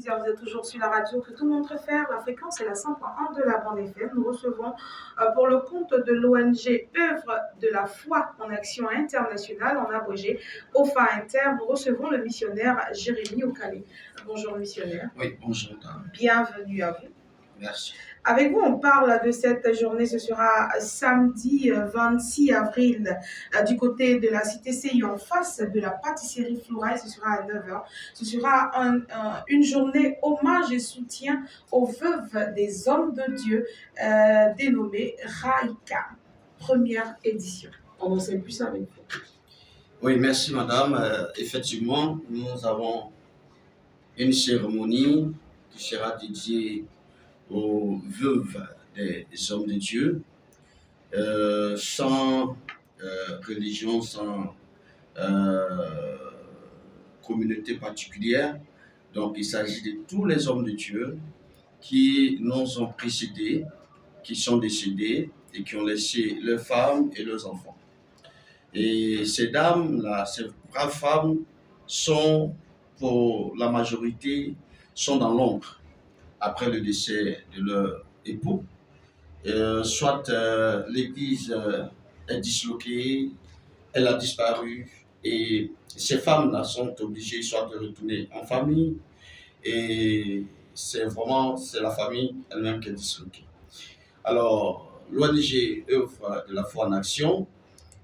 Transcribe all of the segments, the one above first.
auditeurs, vous êtes toujours sur la radio que tout le monde préfère. La fréquence est la 100.1 de la bande FM. Nous recevons pour le compte de l'ONG Œuvre de la foi en action internationale, en abrégé OFA Inter, nous recevons le missionnaire Jérémy Okale. Bonjour missionnaire. Oui, bonjour. Bienvenue à vous. Merci. Avec vous, on parle de cette journée. Ce sera samedi 26 avril du côté de la cité CI en face de la pâtisserie Flora. Ce sera à 9 h. Ce sera une journée hommage et soutien aux veuves des hommes de Dieu dénommée Raïka. Première édition. On en sait plus avec vous. Oui, merci madame. Effectivement, nous avons une cérémonie qui sera dédiée aux veuves des hommes de Dieu, sans religion, sans communauté particulière. Donc, il s'agit de tous les hommes de Dieu qui nous ont précédés, qui sont décédés et qui ont laissé leurs femmes et leurs enfants. Et ces dames-là, ces braves femmes, sont, pour la majorité, sont dans l'ombre après le décès de leur époux. Soit l'église est disloquée, elle a disparu, et ces femmes-là sont obligées soit de retourner en famille, et c'est la famille elle-même qui est disloquée. Alors, l'ONG Œuvre de la foi en action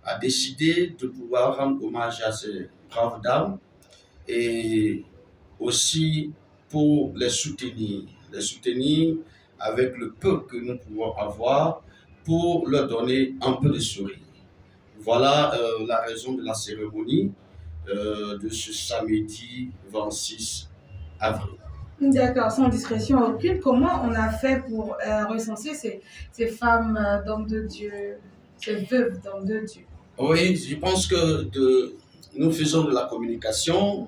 a décidé de pouvoir rendre hommage à ces braves dames et aussi pour les soutenir avec le peu que nous pouvons avoir pour leur donner un peu de sourire. Voilà la raison de la cérémonie de ce samedi 26 avril. D'accord, sans discrétion aucune, comment on a fait pour recenser ces femmes d'hommes de Dieu, ces veuves d'hommes de Dieu? Oui, je pense que nous faisons de la communication,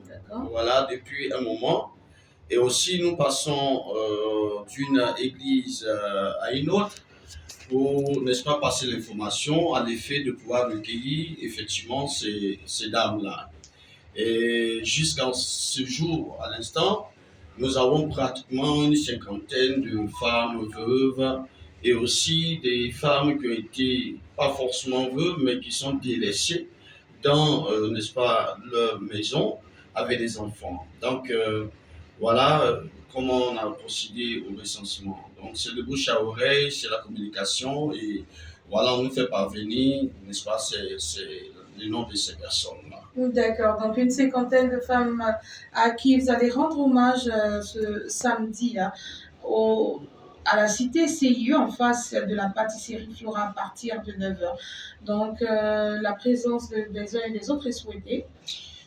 voilà, depuis un moment. Et aussi, nous passons d'une église à une autre pour, n'est-ce pas, passer l'information à l'effet de pouvoir recueillir effectivement ces dames-là. Et jusqu'à ce jour, à l'instant, nous avons pratiquement une cinquantaine de femmes veuves et aussi des femmes qui ont été, pas forcément veuves, mais qui sont délaissées dans, n'est-ce pas, leur maison avec des enfants. Donc, voilà comment on a procédé au recensement. Donc, c'est de bouche à oreille, c'est la communication et voilà, on nous fait parvenir, n'est-ce pas, c'est le nom de ces personnes-là. D'accord, donc une cinquantaine de femmes à qui vous allez rendre hommage ce samedi là, à la cité CIE en face de la pâtisserie Flora à partir de 9 h. Donc, la présence des uns et des autres est souhaitée.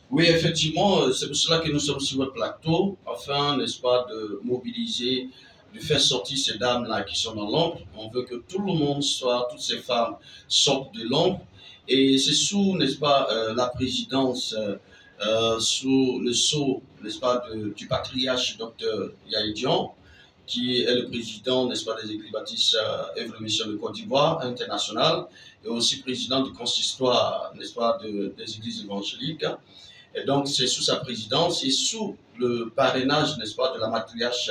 Oui, effectivement, c'est pour cela que nous sommes sur votre plateau, afin, n'est-ce pas, de mobiliser, de faire sortir ces dames-là qui sont dans l'ombre. On veut que tout le monde soit, toutes ces femmes sortent de l'ombre. Et c'est sous, n'est-ce pas, la présidence, sous le sceau, n'est-ce pas, du patriarche Dr Yahidian, qui est le président, n'est-ce pas, des Églises baptistes Œuvre Mission de Côte d'Ivoire internationale, et aussi président du consistoire, n'est-ce pas, des Églises évangéliques. Et donc, c'est sous sa présidence et sous le parrainage, n'est-ce pas, de la matriarche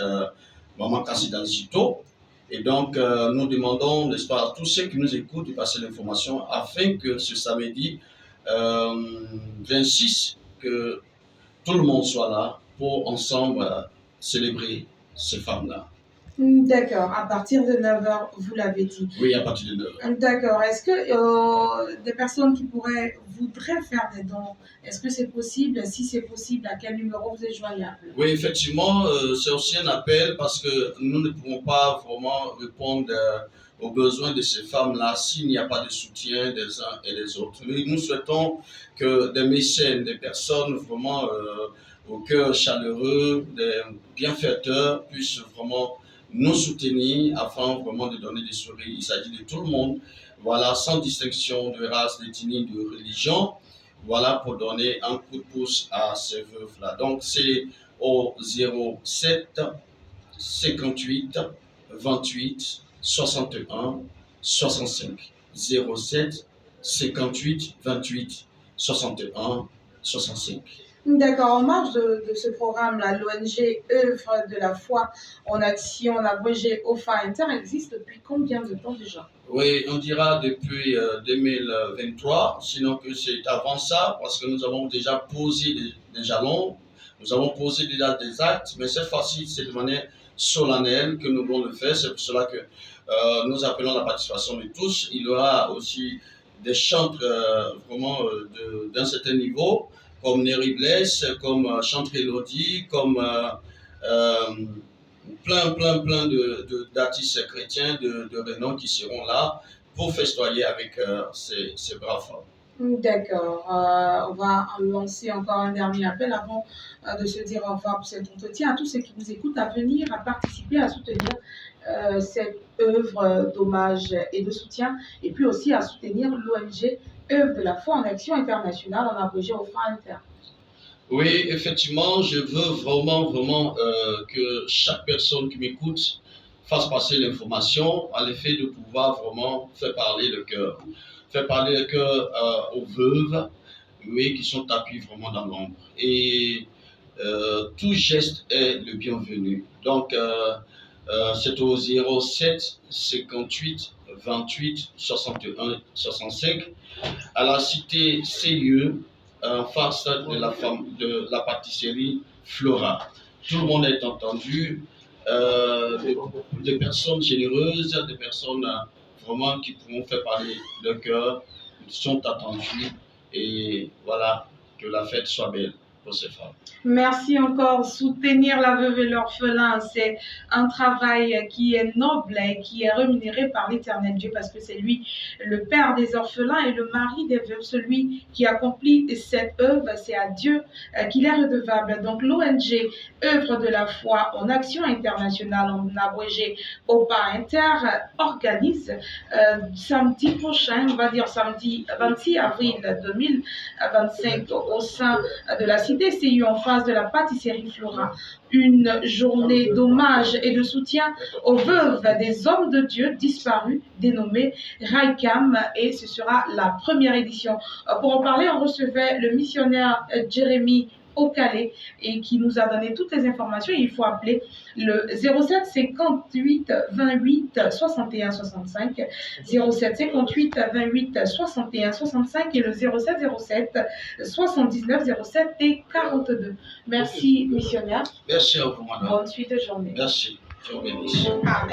Maman Kassida Zito. Et donc, nous demandons, n'est-ce pas, à tous ceux qui nous écoutent de passer l'information afin que ce samedi 26, que tout le monde soit là pour ensemble célébrer ces femmes-là. D'accord, à partir de 9 h, vous l'avez dit. Oui, à partir de 9 h. D'accord, est-ce que des personnes qui voudraient faire des dons, est-ce que c'est possible? Si c'est possible, à quel numéro vous êtes joignable? Oui, effectivement, c'est aussi un appel parce que nous ne pouvons pas vraiment répondre aux besoins de ces femmes-là s'il n'y a pas de soutien des uns et des autres. Nous souhaitons que des mécènes, des personnes vraiment au cœur chaleureux, des bienfaiteurs puissent vraiment nous soutenir afin vraiment de donner des sourires. Il s'agit de tout le monde, voilà, sans distinction de race, d'ethnie, de religion, voilà, pour donner un coup de pouce à ces veuves-là. Donc, c'est au 07 58 28 61 65. 07 58 28 61 65. D'accord, en marge de ce programme-là, l'ONG Œuvre de la foi en action, abrégé OFA Inter, existe depuis combien de temps déjà? Oui, on dira depuis 2023, sinon que c'est avant ça, parce que nous avons déjà posé des jalons, nous avons posé déjà des actes, mais cette fois-ci, c'est de manière solennelle que nous voulons le faire. C'est pour cela que nous appelons la participation de tous. Il y aura aussi des chantres vraiment d'un certain niveau, comme Neri Bless, comme Chantre Elodie, comme plein d'artistes chrétiens de renom qui seront là pour festoyer avec ces braves femmes. D'accord. On va lancer encore un dernier appel avant de se dire au revoir pour cet entretien à tous ceux qui vous écoutent à venir, à participer, à soutenir cette œuvre d'hommage et de soutien, et puis aussi à soutenir l'ONG Œuvre de la foi en action internationale, en abrégé OFA Inter. Oui, effectivement, je veux vraiment que chaque personne qui m'écoute fasse passer l'information à l'effet de pouvoir vraiment faire parler le cœur. Faire parler le cœur aux veuves, oui, qui sont appuyées vraiment dans l'ombre. Et tout geste est le bienvenu. Donc, c'est au 07 58 28 61 65 à la cité CIE en face de la pâtisserie Flora. Tout le monde est entendu, des personnes généreuses, des personnes vraiment qui pourront faire parler leur cœur, sont attendues et voilà, que la fête soit belle pour ces femmes. Merci encore. Soutenir la veuve et l'orphelin, c'est un travail qui est noble et qui est rémunéré par l'Éternel Dieu parce que c'est lui le père des orphelins et le mari des veuves. Celui qui accomplit cette œuvre, c'est à Dieu qu'il est redevable. Donc l'ONG Œuvre de la foi en action internationale, en abrégé OPA Inter, organise samedi prochain, on va dire samedi 26 avril 2025 au sein de la cité CIU en face de la pâtisserie Flora, une journée d'hommage et de soutien aux veuves des hommes de Dieu disparus, dénommés Raikam, et ce sera la première édition. Pour en parler, on recevait le missionnaire Jérémy Okale et qui nous a donné toutes les informations. Il faut appeler le 07 58 28 61 65, 07 58 28 61 65 et le 07 07 79 07 et 42. Merci missionnaire. Merci à vous, madame. Bonne suite de journée. Merci. Je vous remercie. Amen.